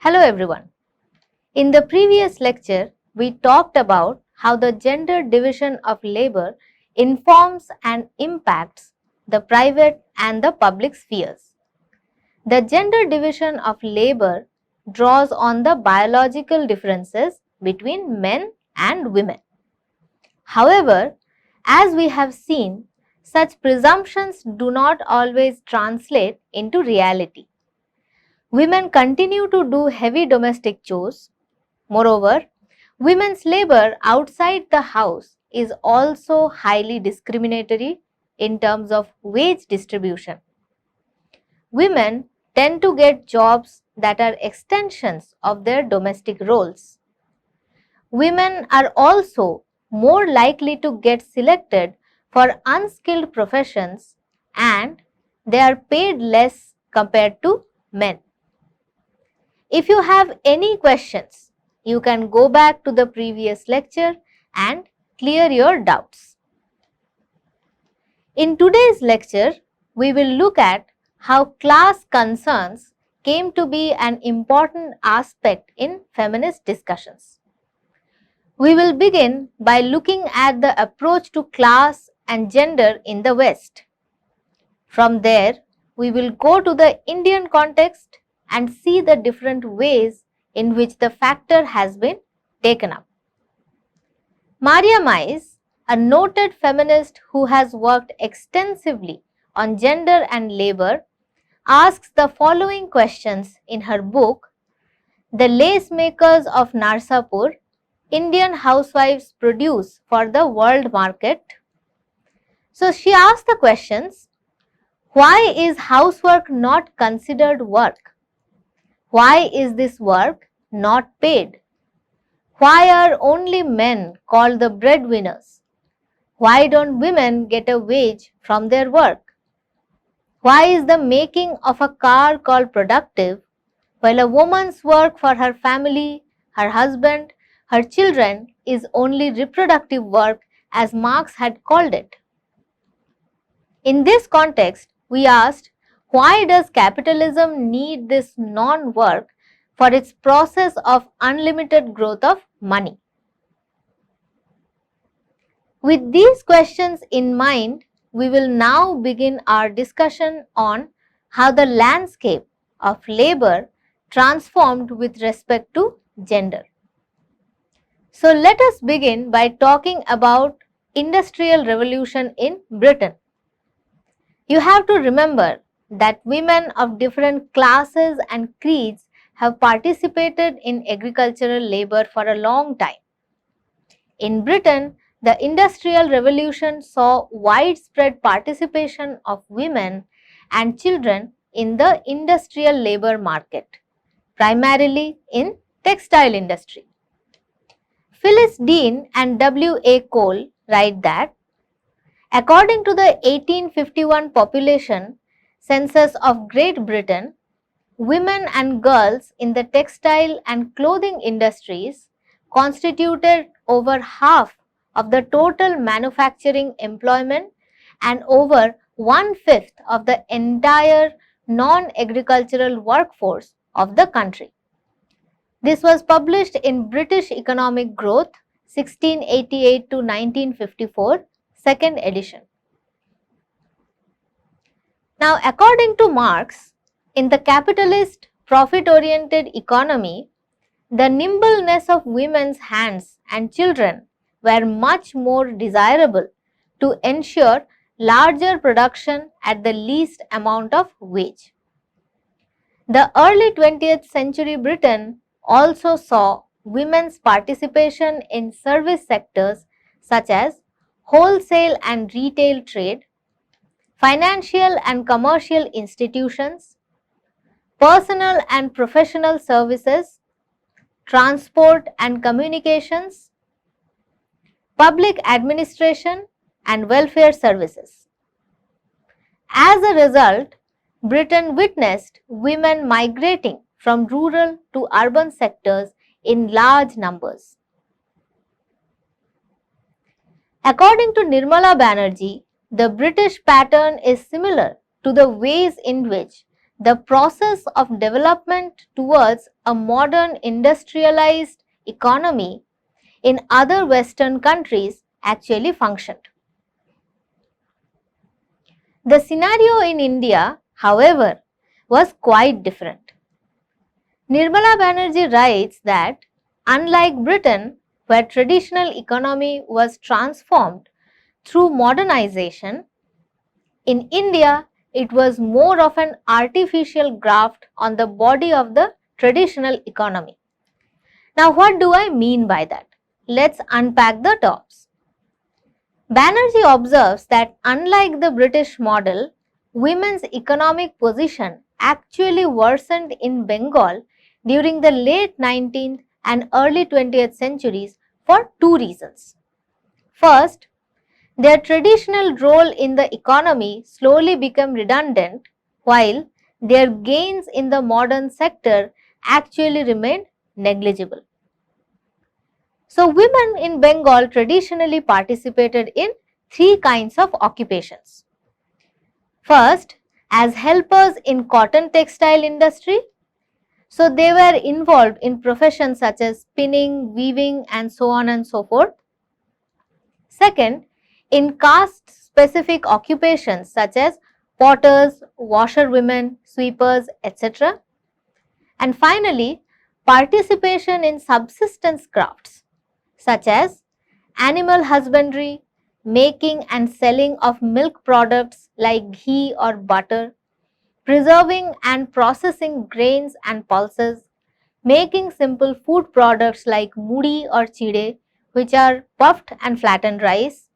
Hello everyone. In the previous lecture, we talked about how the gender division of labor informs and impacts the private and the public spheres. The gender division of labor draws on the biological differences between men and women. However, as we have seen, such presumptions do not always translate into reality. Women continue to do heavy domestic chores. Moreover, women's labor outside the house is also highly discriminatory in terms of wage distribution. Women tend to get jobs that are extensions of their domestic roles. Women are also more likely to get selected for unskilled professions and they are paid less compared to men. If you have any questions, you can go back to the previous lecture and clear your doubts. In today's lecture, we will look at how class concerns came to be an important aspect in feminist discussions. We will begin by looking at the approach to class and gender in the West. From there, we will go to the Indian context and see the different ways in which the factor has been taken up. Maria Mais, a noted feminist who has worked extensively on gender and labor, asks the following questions in her book, The Lace Makers of Narsapur, Indian Housewives Produce for the World Market. So she asks the questions, why is housework not considered work? Why is this work not paid? Why are only men called the breadwinners? Why don't women get a wage from their work? Why is the making of a car called productive while a woman's work for her family, her husband, her children is only reproductive work as Marx had called it? In this context, we asked, why does capitalism need this non-work for its process of unlimited growth of money? With these questions in mind, we will now begin our discussion on how the landscape of labor transformed with respect to gender. So let us begin by talking about Industrial Revolution in Britain. You have to remember that women of different classes and creeds have participated in agricultural labor for a long time. In Britain, the Industrial Revolution saw widespread participation of women and children in the industrial labor market, primarily in textile industry. Phyllis Dean and W. A. Cole write that according to the 1851 population census of Great Britain, women and girls in the textile and clothing industries constituted over half of the total manufacturing employment and over 1/5 of the entire non-agricultural workforce of the country. This was published in British Economic Growth, 1688 to 1954, second edition. Now, according to Marx, in the capitalist profit-oriented economy, the nimbleness of women's hands and children were much more desirable to ensure larger production at the least amount of wage. The early 20th century Britain also saw women's participation in service sectors such as wholesale and retail trade, financial and commercial institutions, personal and professional services, transport and communications, public administration and welfare services. As a result, Britain witnessed women migrating from rural to urban sectors in large numbers. According to Nirmala Banerjee, the British pattern is similar to the ways in which the process of development towards a modern industrialized economy in other Western countries actually functioned. The scenario in India, however, was quite different. Nirmala Banerjee writes that unlike Britain, where traditional economy was transformed through modernization, in India it was more of an artificial graft on the body of the traditional economy. Now, what do I mean by that? Let's unpack the terms. Banerjee observes that unlike the British model, women's economic position actually worsened in Bengal during the late 19th and early 20th centuries for two reasons. First, their traditional role in the economy slowly became redundant, while their gains in the modern sector actually remained negligible. So, women in Bengal traditionally participated in three kinds of occupations. First, as helpers in cotton textile industry. So, they were involved in professions such as spinning, weaving and so on and so forth. Second, in caste specific occupations such as potters, washerwomen, sweepers, etc. And finally, participation in subsistence crafts such as animal husbandry, making and selling of milk products like ghee or butter, preserving and processing grains and pulses, making simple food products like muri or chide, which are puffed and flattened rice,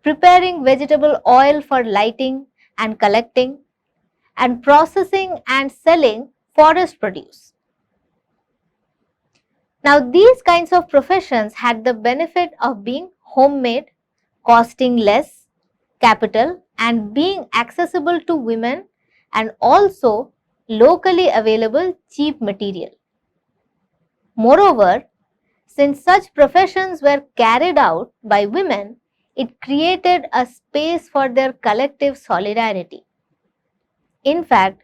preparing vegetable oil for lighting and collecting, and processing and selling forest produce. Now, these kinds of professions had the benefit of being homemade, costing less capital and being accessible to women and also locally available cheap material. Moreover, since such professions were carried out by women, it created a space for their collective solidarity. In fact,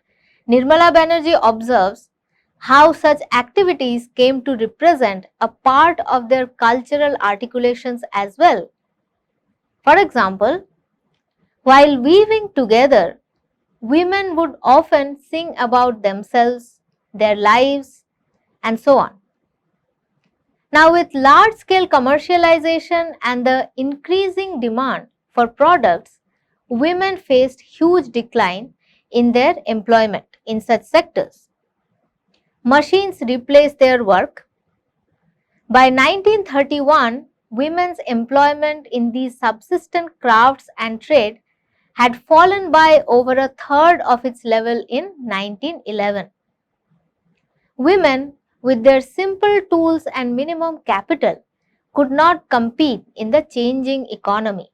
Nirmala Banerjee observes how such activities came to represent a part of their cultural articulations as well. For example, while weaving together, women would often sing about themselves, their lives, and so on. Now, with large-scale commercialization and the increasing demand for products, women faced huge decline in their employment in such sectors. Machines replaced their work. By 1931, women's employment in these subsistent crafts and trade had fallen by over a third of its level in 1911. Women, with their simple tools and minimum capital, could not compete in the changing economy.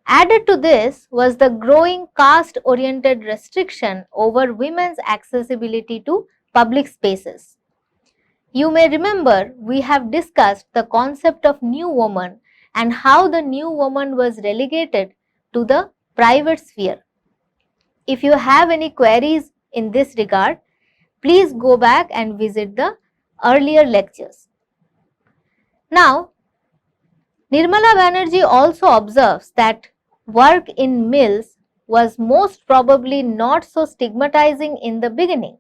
Added to this was the growing caste-oriented restriction over women's accessibility to public spaces. You may remember we have discussed the concept of new woman and how the new woman was relegated to the private sphere. If you have any queries in this regard, please go back and visit the earlier lectures. Now, Nirmala Banerjee also observes that work in mills was most probably not so stigmatizing in the beginning.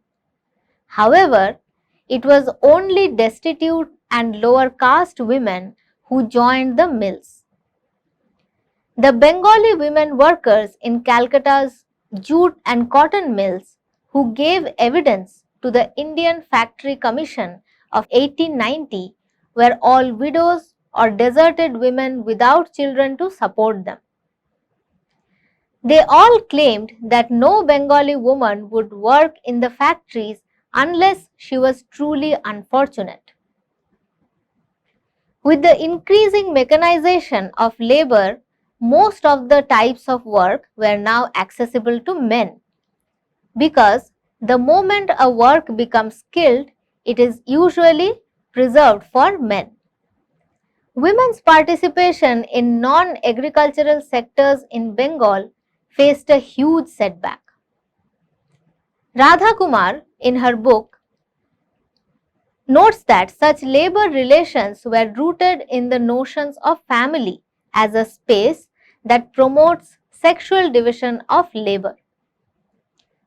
However, it was only destitute and lower caste women who joined the mills. The Bengali women workers in Calcutta's jute and cotton mills who gave evidence to the Indian Factory Commission of 1890 were all widows or deserted women without children to support them. They all claimed that no Bengali woman would work in the factories unless she was truly unfortunate. With the increasing mechanization of labor, most of the types of work were now accessible to men, because the moment a work becomes skilled, it is usually preserved for men. Women's participation in non-agricultural sectors in Bengal faced a huge setback. Radha Kumar, in her book, notes that such labor relations were rooted in the notions of family as a space that promotes sexual division of labor.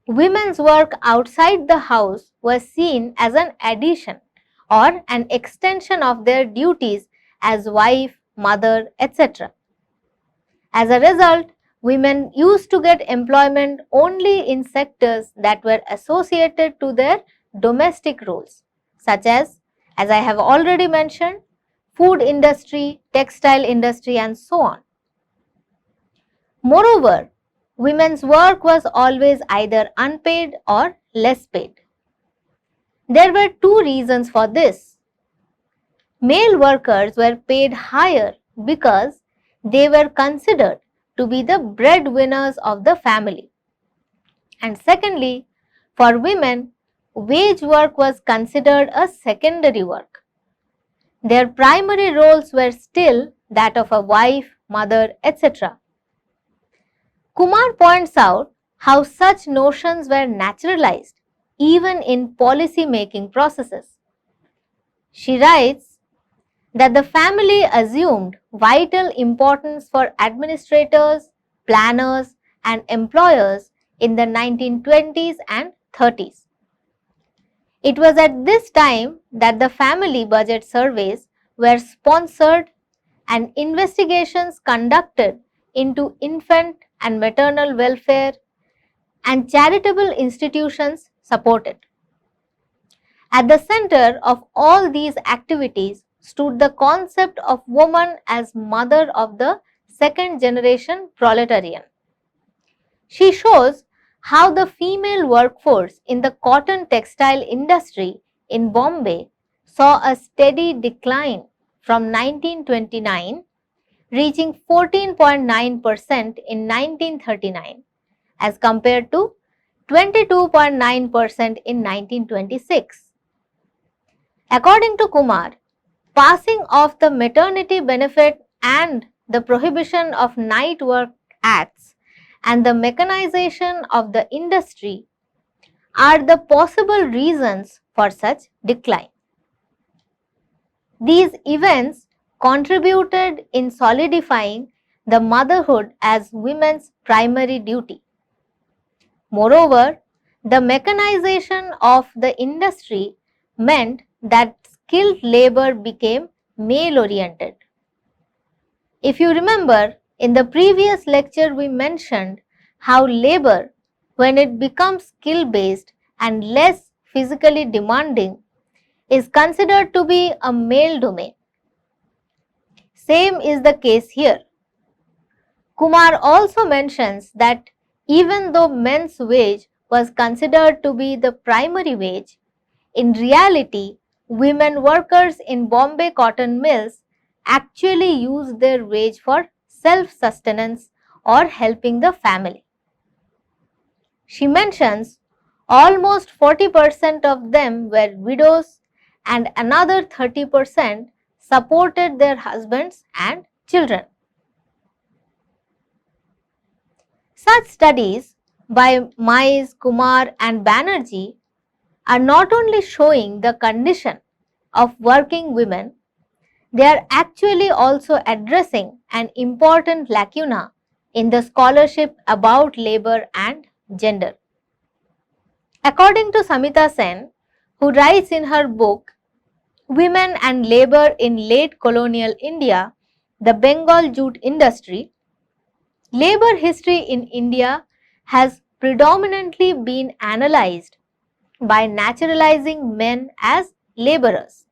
Women's work outside the house was seen as an addition or an extension of their duties as wife, mother, etc. As a result, women used to get employment only in sectors that were associated to their domestic roles, such as I have already mentioned, food industry, textile industry, and so on. Moreover, women's work was always either unpaid or less paid. There were two reasons for this. Male workers were paid higher because they were considered to be the breadwinners of the family. And secondly, for women, wage work was considered a secondary work. Their primary roles were still that of a wife, mother, etc. Kumar points out how such notions were naturalized even in policy making processes. She writes that the family assumed vital importance for administrators, planners, and employers in the 1920s and 30s. It was at this time that the family budget surveys were sponsored and investigations conducted into infant and maternal welfare and charitable institutions supported. At the center of all these activities stood the concept of woman as mother of the second generation proletarian. She shows how the female workforce in the cotton textile industry in Bombay saw a steady decline from 1929, reaching 14.9% in 1939 as compared to 22.9% in 1926. According to Kumar, passing of the maternity benefit and the prohibition of night work acts and the mechanization of the industry are the possible reasons for such decline. These events contributed in solidifying the motherhood as women's primary duty. Moreover, the mechanization of the industry meant that skilled labor became male-oriented. If you remember, in the previous lecture we mentioned how labor, when it becomes skill-based and less physically demanding, is considered to be a male domain. Same is the case here. Kumar also mentions that even though men's wage was considered to be the primary wage, in reality, women workers in Bombay cotton mills actually used their wage for self-sustenance or helping the family. She mentions almost 40% of them were widows and another 30% supported their husbands and children. Such studies by Mais, Kumar and Banerjee are not only showing the condition of working women, they are actually also addressing an important lacuna in the scholarship about labor and gender. According to Samita Sen, who writes in her book Women and Labor in Late Colonial India, the Bengal Jute Industry, labor history in India has predominantly been analyzed by naturalizing men as laborers.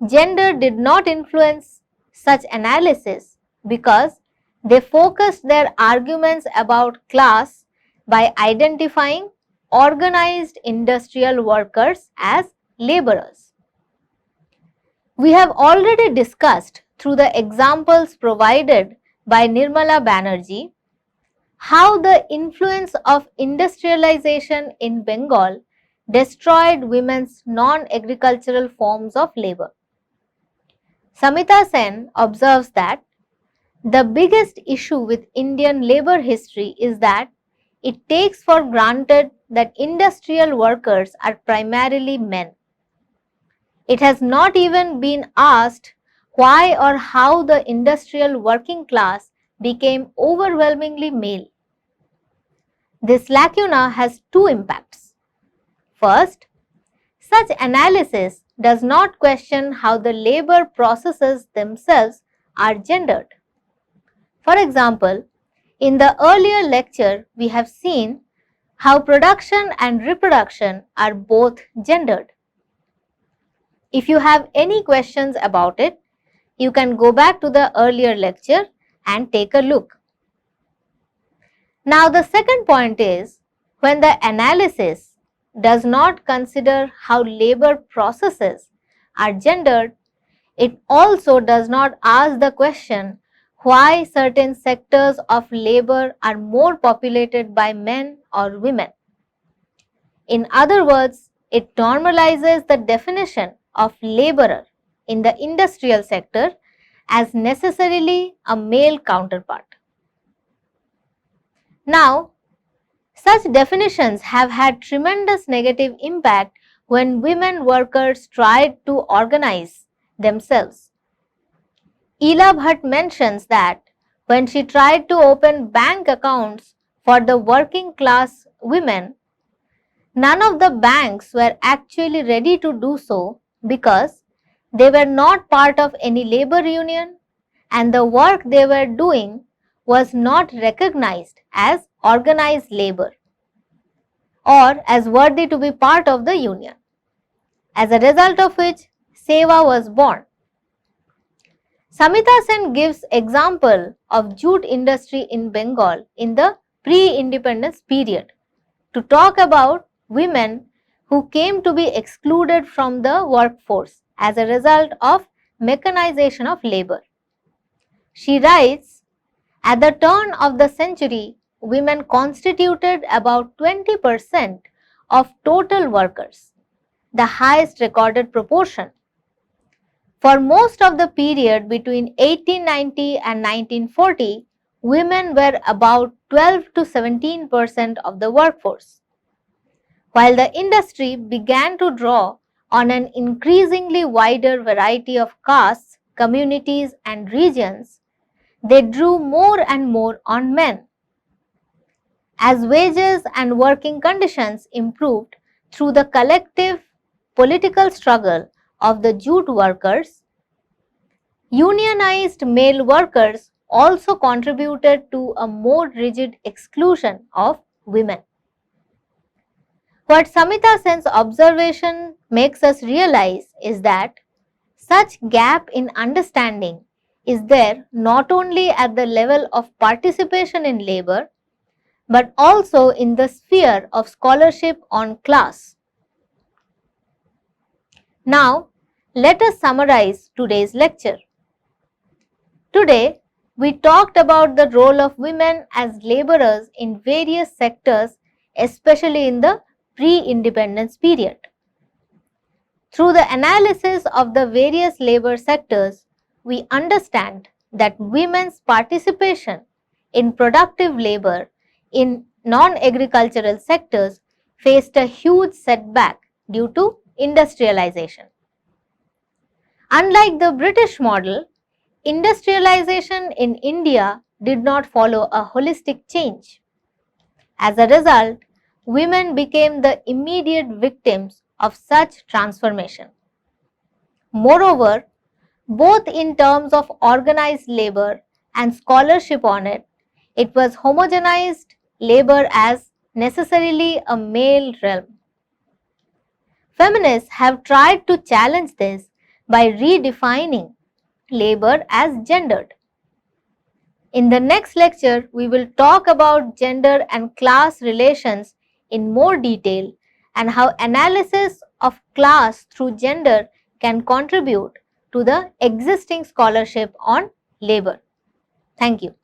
Gender did not influence such analysis because they focused their arguments about class by identifying organized industrial workers as laborers. We have already discussed through the examples provided by Nirmala Banerjee how the influence of industrialization in Bengal destroyed women's non-agricultural forms of labor. Samita Sen observes that the biggest issue with Indian labor history is that it takes for granted that industrial workers are primarily men. It has not even been asked why or how the industrial working class became overwhelmingly male. This lacuna has two impacts. First, such analysis does not question how the labor processes themselves are gendered. For example, in the earlier lecture, we have seen how production and reproduction are both gendered. If you have any questions about it, you can go back to the earlier lecture and take a look. Now, the second point is, when the analysis does not consider how labor processes are gendered, it also does not ask the question why certain sectors of labor are more populated by men or women. In other words, it normalizes the definition of laborer in the industrial sector as necessarily a male counterpart. Now, such definitions have had tremendous negative impact when women workers tried to organize themselves. Ela Bhatt mentions that when she tried to open bank accounts for the working class women, none of the banks were actually ready to do so because they were not part of any labor union and the work they were doing was not recognized as organized labor or as worthy to be part of the union. As a result of which, Seva was born. Samita Sen gives example of jute industry in Bengal in the pre-independence period to talk about women who came to be excluded from the workforce as a result of mechanization of labor. She writes, at the turn of the century, women constituted about 20% of total workers, the highest recorded proportion. For most of the period between 1890 and 1940, women were about 12 to 17% of the workforce. While the industry began to draw on an increasingly wider variety of castes, communities and regions, they drew more and more on men. As wages and working conditions improved through the collective political struggle of the jute workers, unionized male workers also contributed to a more rigid exclusion of women. What Samita Sen's observation makes us realize is that such gap in understanding is there not only at the level of participation in labor, but also in the sphere of scholarship on class. Now, let us summarize today's lecture. Today, we talked about the role of women as laborers in various sectors, especially in the pre-independence period. Through the analysis of the various labor sectors, we understand that women's participation in productive labor in non-agricultural sectors faced a huge setback due to industrialization. Unlike the British model, industrialization in India did not follow a holistic change. As a result, women became the immediate victims of such transformation. Moreover, both in terms of organized labor and scholarship on it, it was homogenized labor as necessarily a male realm. Feminists have tried to challenge this by redefining labor as gendered. In the next lecture, we will talk about gender and class relations in more detail and how analysis of class through gender can contribute to the existing scholarship on labor. Thank you.